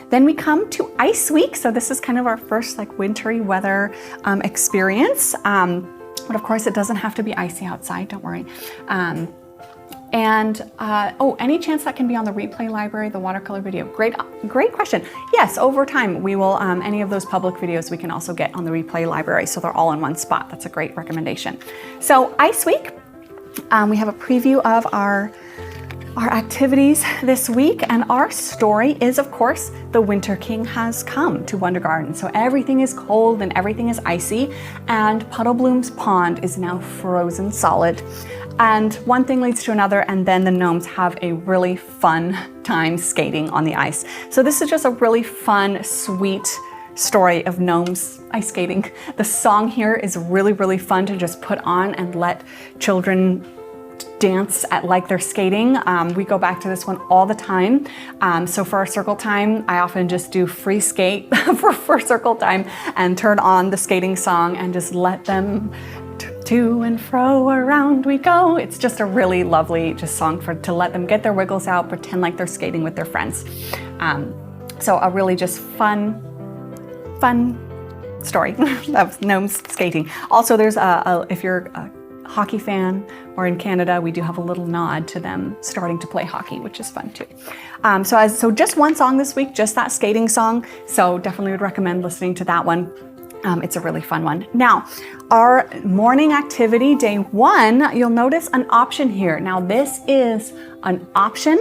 Then we come to Ice Week. So this is kind of our first like wintry weather experience. But of course it doesn't have to be icy outside, don't worry. Any chance that can be on the replay library, the watercolor video? Great question. Yes, over time we will, any of those public videos we can also get on the replay library, so they're all in one spot. That's a great recommendation. So Ice Week, we have a preview of our activities this week, and our story is, of course, the Winter King has come to Wondergarten. So everything is cold and everything is icy, and Puddlebloom's pond is now frozen solid. And one thing leads to another, and then the gnomes have a really fun time skating on the ice. So this is just a really fun, sweet story of gnomes ice skating. The song here is really, really fun to just put on and let children dance at like they're skating. We go back to this one all the time. So for our circle time, I often just do free skate for circle time and turn on the skating song and just let them to and fro around we go. It's just a really lovely song to let them get their wiggles out, pretend like they're skating with their friends. So a really just fun story of gnomes skating. Also, there's if you're a hockey fan, or in Canada, we do have a little nod to them starting to play hockey, which is fun too. So just one song this week, just that skating song. So definitely would recommend listening to that one. It's a really fun one. Now, our morning activity, day 1, you'll notice an option here. Now this is an option,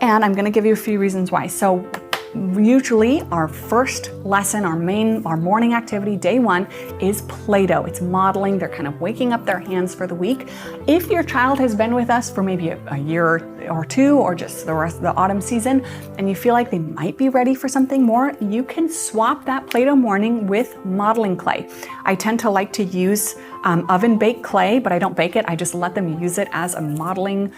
and I'm gonna give you a few reasons why. So usually our first lesson, our morning activity, day 1, is Play-Doh. It's modeling. They're kind of waking up their hands for the week. If your child has been with us for maybe a year or 2, or just the rest of the autumn season, and you feel like they might be ready for something more, you can swap that Play-Doh morning with modeling clay. I tend to like to use oven-baked clay, but I don't bake it. I just let them use it as a modeling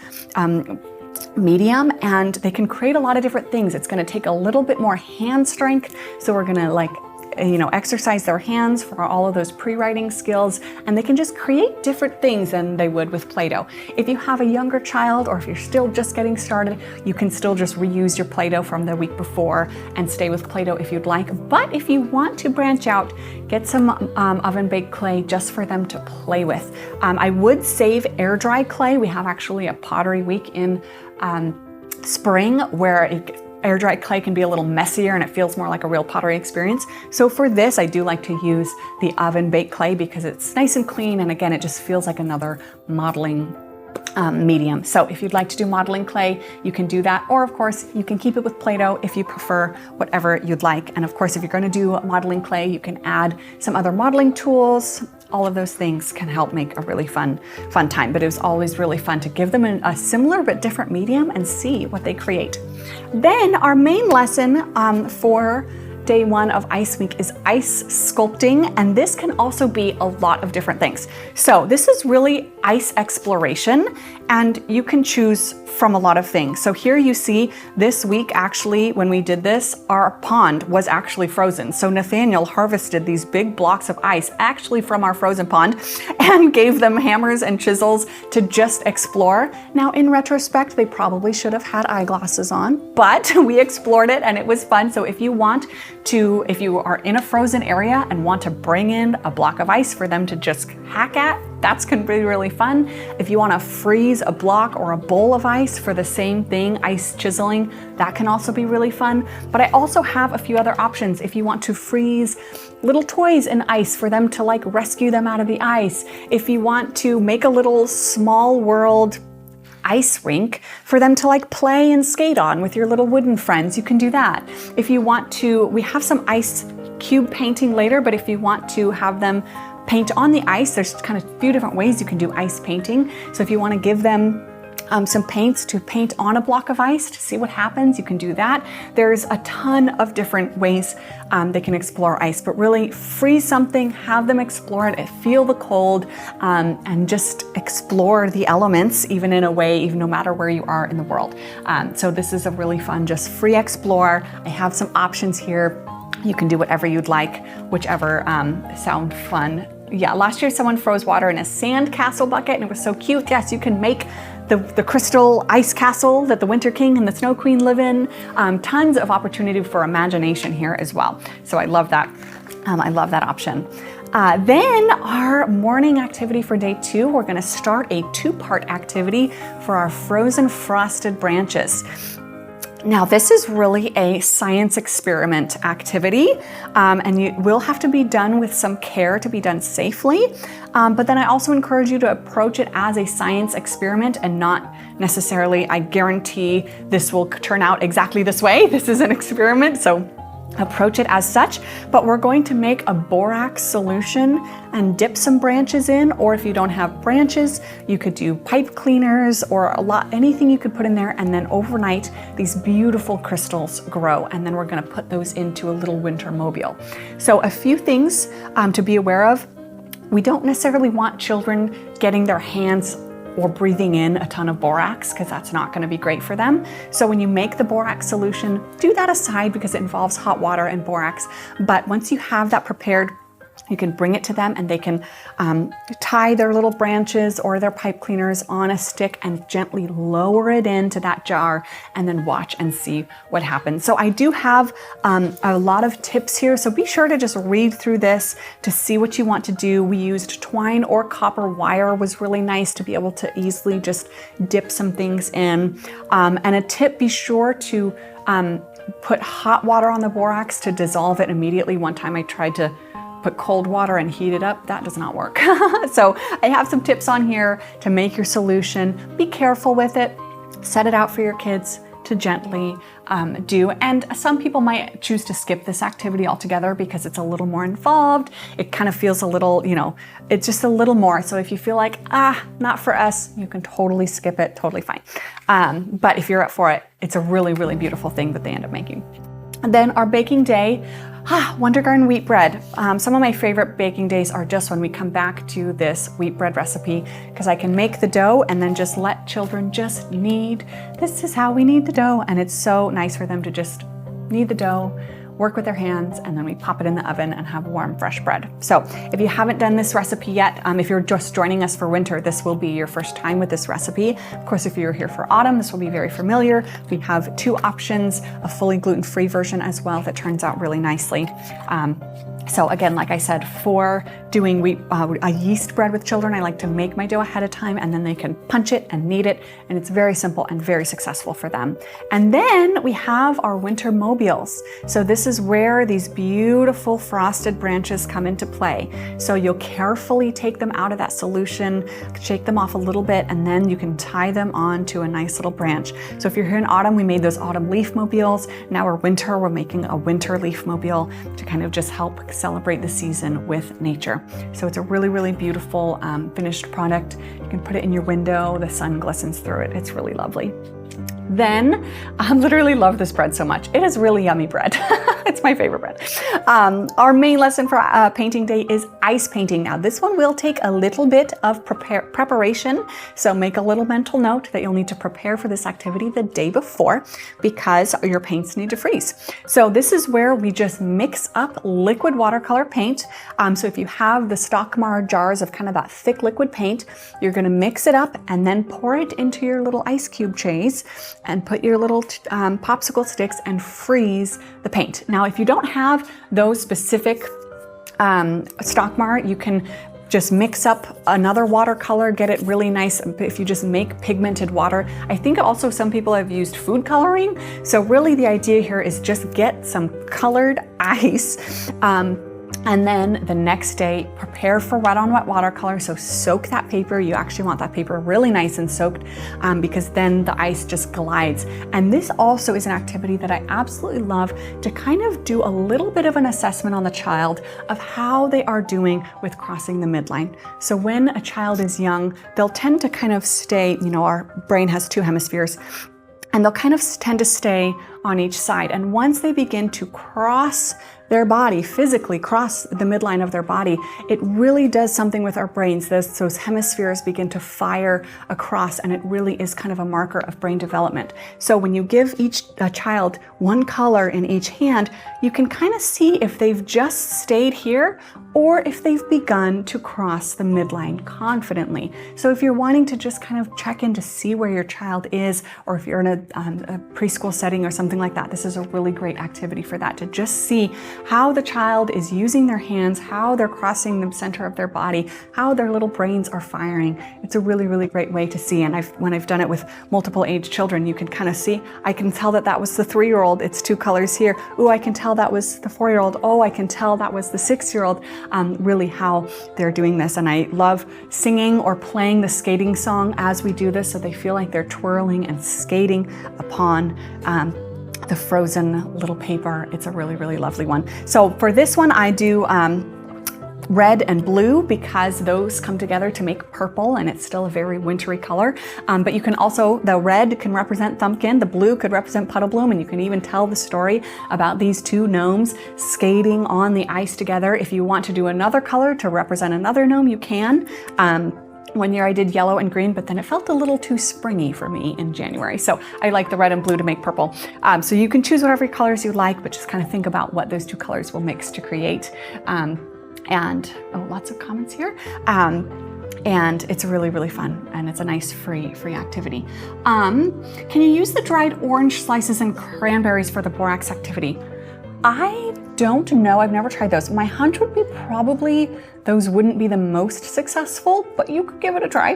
medium, and they can create a lot of different things. It's going to take a little bit more hand strength, so we're going to exercise their hands for all of those pre-writing skills, and they can just create different things than they would with Play-Doh. If you have a younger child, or if you're still just getting started, you can still just reuse your Play-Doh from the week before and stay with Play-Doh if you'd like. But if you want to branch out, get some oven-baked clay just for them to play with. I would save air-dry clay. We have actually a pottery week in spring where air-dry clay can be a little messier and it feels more like a real pottery experience. So for this, I do like to use the oven-baked clay because it's nice and clean, and again, it just feels like another modeling medium. So if you'd like to do modeling clay, you can do that, or of course, you can keep it with Play-Doh if you prefer, whatever you'd like. And of course, if you're going to do modeling clay, you can add some other modeling tools. All of those things can help make a really fun time. But it was always really fun to give them a similar but different medium and see what they create. Then our main lesson for day 1 of Ice Week is ice sculpting, and this can also be a lot of different things. So this is really ice exploration, and you can choose from a lot of things. So here you see this week, actually, when we did this, our pond was actually frozen. So Nathaniel harvested these big blocks of ice actually from our frozen pond and gave them hammers and chisels to just explore. Now, in retrospect, they probably should have had eyeglasses on, but we explored it and it was fun. So if you are in a frozen area and want to bring in a block of ice for them to just hack at, that's going to be really fun. If you want to freeze a block or a bowl of ice for the same thing, ice chiseling, that can also be really fun. But I also have a few other options. If you want to freeze little toys in ice for them to like rescue them out of the ice. If you want to make a little small world ice rink for them to like play and skate on with your little wooden friends, you can do that. If you want to, we have some ice cube painting later, but if you want to have them paint on the ice, there's kind of a few different ways you can do ice painting. So if you want to give them some paints to paint on a block of ice to see what happens, you can do that. There's a ton of different ways they can explore ice, but really freeze something, have them explore it, feel the cold, and just explore the elements, even in a way, even no matter where you are in the world. So this is a really fun, just free explore. I have some options here. You can do whatever you'd like, whichever sound fun. Yeah, last year someone froze water in a sand castle bucket and it was so cute. Yes, you can make the crystal ice castle that the Winter King and the Snow Queen live in. Tons of opportunity for imagination here as well. So I love that. I love that option. Then our morning activity for day 2, we're going to start a 2-part activity for our frozen frosted branches. Now this is really a science experiment activity, and it will have to be done with some care to be done safely. But then I also encourage you to approach it as a science experiment and not necessarily, I guarantee this will turn out exactly this way. This is an experiment, so approach it as such. But we're going to make a borax solution and dip some branches in, or if you don't have branches, you could do pipe cleaners or anything you could put in there, and then overnight these beautiful crystals grow, and then we're going to put those into a little winter mobile. So a few things to be aware of. We don't necessarily want children getting their hands or breathing in a ton of borax, because that's not going to be great for them. So when you make the borax solution, do that aside because it involves hot water and borax. But once you have that prepared, you can bring it to them and they can tie their little branches or their pipe cleaners on a stick and gently lower it into that jar and then watch and see what happens. So I do have a lot of tips here, so be sure to just read through this to see what you want to do. We used twine or copper wire, was really nice to be able to easily just dip some things in. And a tip, be sure to put hot water on the borax to dissolve it immediately. One time I tried to put cold water and heat it up. That does not work. So I have some tips on here to make your solution. Be careful with it. Set it out for your kids to gently do. And some people might choose to skip this activity altogether because it's a little more involved. It kind of feels a little, it's just a little more. So if you feel like, not for us, you can totally skip it, totally fine. But if you're up for it, it's a really, really beautiful thing that they end up making. And then our baking day, Wondergarten wheat bread. Some of my favorite baking days are just when we come back to this wheat bread recipe, because I can make the dough and then just let children just knead. This is how we knead the dough, and it's so nice for them to just knead the dough, work with their hands, and then we pop it in the oven and have warm, fresh bread. So if you haven't done this recipe yet, if you're just joining us for winter, this will be your first time with this recipe. Of course, if you're here for autumn, this will be very familiar. We have 2 options, a fully gluten-free version as well that turns out really nicely. So again, like I said, for doing a yeast bread with children, I like to make my dough ahead of time and then they can punch it and knead it, and it's very simple and very successful for them. And then we have our winter mobiles. So this is where these beautiful frosted branches come into play. So you'll carefully take them out of that solution, shake them off a little bit, and then you can tie them onto a nice little branch. So if you're here in autumn, we made those autumn leaf mobiles. Now we're winter, we're making a winter leaf mobile to kind of just help celebrate the season with nature. So it's a really, really beautiful finished product. You can put it in your window, the sun glistens through it. It's really lovely. Then, I literally love this bread so much. It is really yummy bread. It's my favorite bread. Our main lesson for painting day is ice painting. Now this one will take a little bit of preparation. So make a little mental note that you'll need to prepare for this activity the day before because your paints need to freeze. So this is where we just mix up liquid watercolor paint. So if you have the Stockmar jars of kind of that thick liquid paint, you're gonna mix it up and then pour it into your little ice cube trays and put your little popsicle sticks and freeze the paint. Now, if you don't have those specific Stockmar, you can just mix up another watercolor, get it really nice. If you just make pigmented water, I think also some people have used food coloring. So really the idea here is just get some colored ice. And then the next day, prepare for wet on wet watercolor. So soak that paper. You actually want that paper really nice and soaked because then the ice just glides. And this also is an activity that I absolutely love to kind of do a little bit of an assessment on the child of how they are doing with crossing the midline. So when a child is young, they'll tend to kind of stay, our brain has 2 hemispheres, and they'll kind of tend to stay on each side. And once they begin to cross their body, physically cross the midline of their body, it really does something with our brains. Those hemispheres begin to fire across, and it really is kind of a marker of brain development. So when you give each child one color in each hand, you can kind of see if they've just stayed here or if they've begun to cross the midline confidently. So if you're wanting to just kind of check in to see where your child is, or if you're in a preschool setting or something like that, this is a really great activity for that, to just see how the child is using their hands, how they're crossing the center of their body, how their little brains are firing. It's a really, really great way to see. And when I've done it with multiple age children, you can kind of see, I can tell that was the 3-year-old, it's 2 colors here. Oh, I can tell that was the 4-year-old. Oh, I can tell that was the 6-year-old. Really how they're doing this. And I love singing or playing the skating song as we do this, so they feel like they're twirling and skating upon the frozen little paper. It's a really, really lovely one. So for this one, I do red and blue because those come together to make purple, and it's still a very wintry color. But you can also, the red can represent Thumbkin, the blue could represent Puddle Bloom, and you can even tell the story about these 2 gnomes skating on the ice together. If you want to do another color to represent another gnome, you can. One year I did yellow and green, but then it felt a little too springy for me in January. So I like the red and blue to make purple. So you can choose whatever colors you like, but just kind of think about what those 2 colors will mix to create. And lots of comments here. And it's really, really fun, and it's a nice free activity. Can you use the dried orange slices and cranberries for the borax activity? I don't know, I've never tried those. My hunch would be probably those wouldn't be the most successful, but you could give it a try.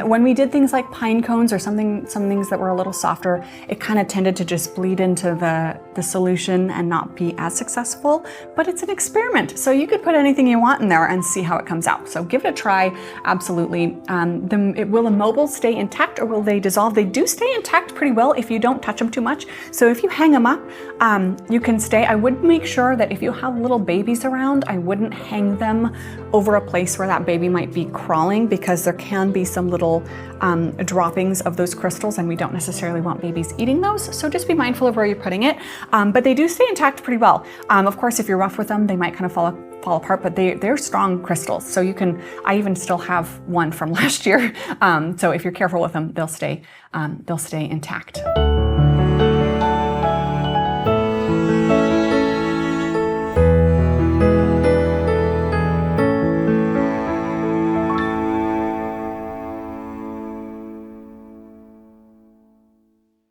When we did things like pine cones or some things that were a little softer, it kind of tended to just bleed into the solution and not be as successful, but it's an experiment. So you could put anything you want in there and see how it comes out. So give it a try, absolutely. Will the mobiles stay intact or will they dissolve? They do stay intact pretty well if you don't touch them too much. So if you hang them up, you can stay. I would make sure that if you have little babies around, I wouldn't hang them over a place where that baby might be crawling, because there can be some little droppings of those crystals, and we don't necessarily want babies eating those. So just be mindful of where you're putting it. But they do stay intact pretty well. Of course, if you're rough with them, they might kind of fall apart, but they're strong crystals. So you can, I even still have one from last year. So if you're careful with them, they'll stay intact.